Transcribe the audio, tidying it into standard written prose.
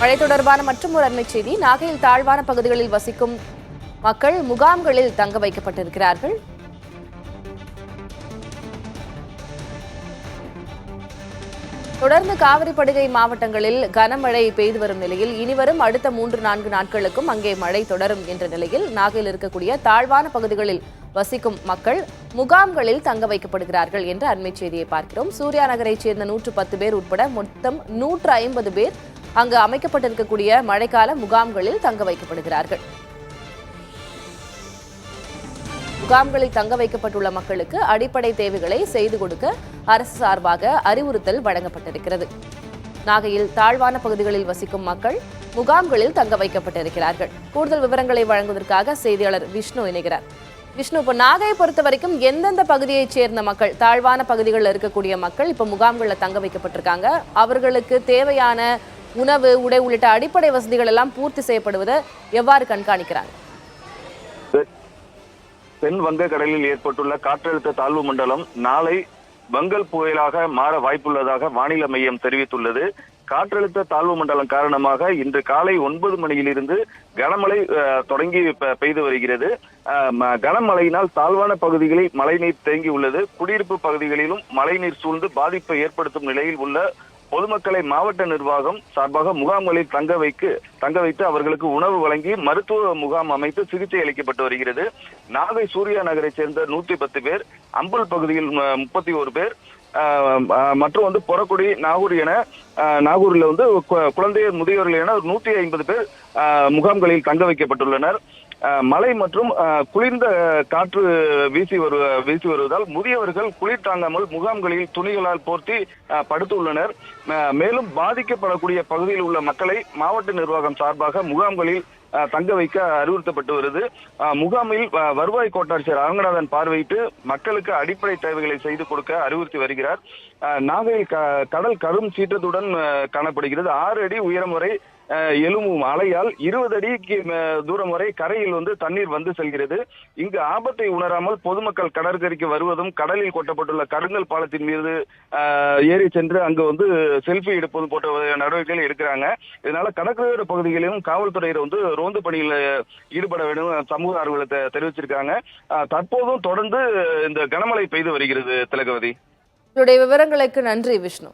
மழை தொடர்பான மற்றும் ஒரு அண்மைச் செய்தி. நாகையில் தாழ்வான பகுதிகளில் வசிக்கும் மக்கள் முகாம்களில் தங்க வைக்கப்பட்டிருக்கிறார்கள். தொடர்ந்து காவிரி படுகை மாவட்டங்களில் கனமழை பெய்து வரும் நிலையில் இனிவரும் அடுத்த 3-4 நாட்களுக்கும் அங்கே மழை தொடரும் என்ற நிலையில் நாகையில் இருக்கக்கூடிய தாழ்வான பகுதிகளில் வசிக்கும் மக்கள் முகாம்களில் தங்க வைக்கப்படுகிறார்கள் என்ற அண்மைச் செய்தியை பார்க்கிறோம். சூர்யா நகரைச் சேர்ந்த 110 பேர் உட்பட மொத்தம் 150 பேர் அங்கு அமைக்கப்பட்டிருக்கக்கூடிய மழைக்கால முகாம்களில் தங்க வைக்கப்படுகிறார்கள். முகாம்களில் தங்க வைக்கப்பட்டுள்ள மக்களுக்கு அடிப்படை தேவைகளை செய்து கொடுக்க அரசு சார்பாக அறிவுறுத்தல் வழங்கப்பட்டிருக்கிறது. நாகையில் தாழ்வான பகுதிகளில் வசிக்கும் மக்கள் முகாம்களில் தங்க வைக்கப்பட்டிருக்கிறார்கள். கூடுதல் விவரங்களை வழங்குவதற்காக செய்தியாளர் விஷ்ணு இணைகிறார். விஷ்ணு, இப்போ நாகையை பொறுத்த வரைக்கும் எந்தெந்த பகுதியைச் சேர்ந்த மக்கள், தாழ்வான பகுதிகளில் இருக்கக்கூடிய மக்கள் இப்போ முகாம்களில் தங்க வைக்கப்பட்டிருக்காங்க? அவர்களுக்கு தேவையான உணவு, உடை உள்ளிட்ட அடிப்படை வசதிகள் எல்லாம் பூர்த்தி செய்யப்படுவதை எவ்வாறு கண்காணிக்கிறாங்க? தென் வங்கக்கடலில் ஏற்பட்டுள்ள காற்றழுத்த தாழ்வு மண்டலம் நாளை வங்கல் புயலாக மாற வாய்ப்புள்ளதாக வானிலை மையம் தெரிவித்துள்ளது. காற்றழுத்த தாழ்வு மண்டலம் காரணமாக இன்று காலை 9 மணியிலிருந்து கனமழை தொடங்கி பெய்து வருகிறது. கனமழையினால் தாழ்வான பகுதிகளில் மழைநீர் தேங்கி உள்ளது. குடியிருப்பு பகுதிகளிலும் மழைநீர் சூழ்ந்து பாதிப்பை ஏற்படுத்தும் நிலையில் உள்ள பொதுமக்களை மாவட்ட நிர்வாகம் சார்பாக முகாம்களில் தங்க வைத்து அவர்களுக்கு உணவு வழங்கி மருத்துவ முகாம் அமைத்து சிகிச்சை அளிக்கப்பட்டு வருகிறது. நாகை சூர்யா நகரை சேர்ந்த 110 பேர், அம்புல் பகுதியில் 31 பேர் மற்றும் பொறக்குடி, நாகூர் என நாகூரில் குழந்தையர், முதியோர்கள் என 150 பேர் முகாம்களில் தங்க வைக்கப்பட்டுள்ளனர். மழை மற்றும் குளிர்ந்த காற்று வீசி வருவதால் முதியவர்கள் குளிர் தாங்காமல் முகாம்களில் துணிகளால் போர்த்தி படுத்துள்ளனர். மேலும் பாதிக்கப்படக்கூடிய பகுதியில் உள்ள மக்களை மாவட்ட நிர்வாகம் சார்பாக முகாம்களில் தங்க வைக்க அறிவுறுத்தப்பட்டு வருது. முகாமில் வருவாய் கோட்டாட்சியர் அரங்கநாதன் பார்வையிட்டு மக்களுக்கு அடிப்படை தேவைகளை செய்து கொடுக்க அறிவுறுத்தி வருகிறார். நாகையில் கடல் கரும் சீற்றத்துடன் காணப்படுகிறது. 6 அடி உயரம் வரை எழும்பும் அலையால் 20 அடிக்கு தூரம் வரை கரையில் தண்ணீர் வந்து செல்கிறது. இங்கு ஆபத்தை உணராமல் பொதுமக்கள் கடற்கரைக்கு வருவதும், கடலில் கொட்டப்பட்டுள்ள கருங்கல் பாலத்தின் மீது ஏறி சென்று அங்கு செல்ஃபி எடுப்பதும் போன்ற நடவடிக்கைகள் எடுக்கிறாங்க. இதனால கடற்கரை பகுதிகளிலும் காவல்துறையினர் ரோந்து பணியில் ஈடுபட வேண்டும் சமூக ஆர்வலத்தை தெரிவிச்சிருக்காங்க. தற்போதும் தொடர்ந்து இந்த கனமழை பெய்து வருகிறது. திலகவதி, உங்களுடைய விவரங்களுக்கு நன்றி விஷ்ணு.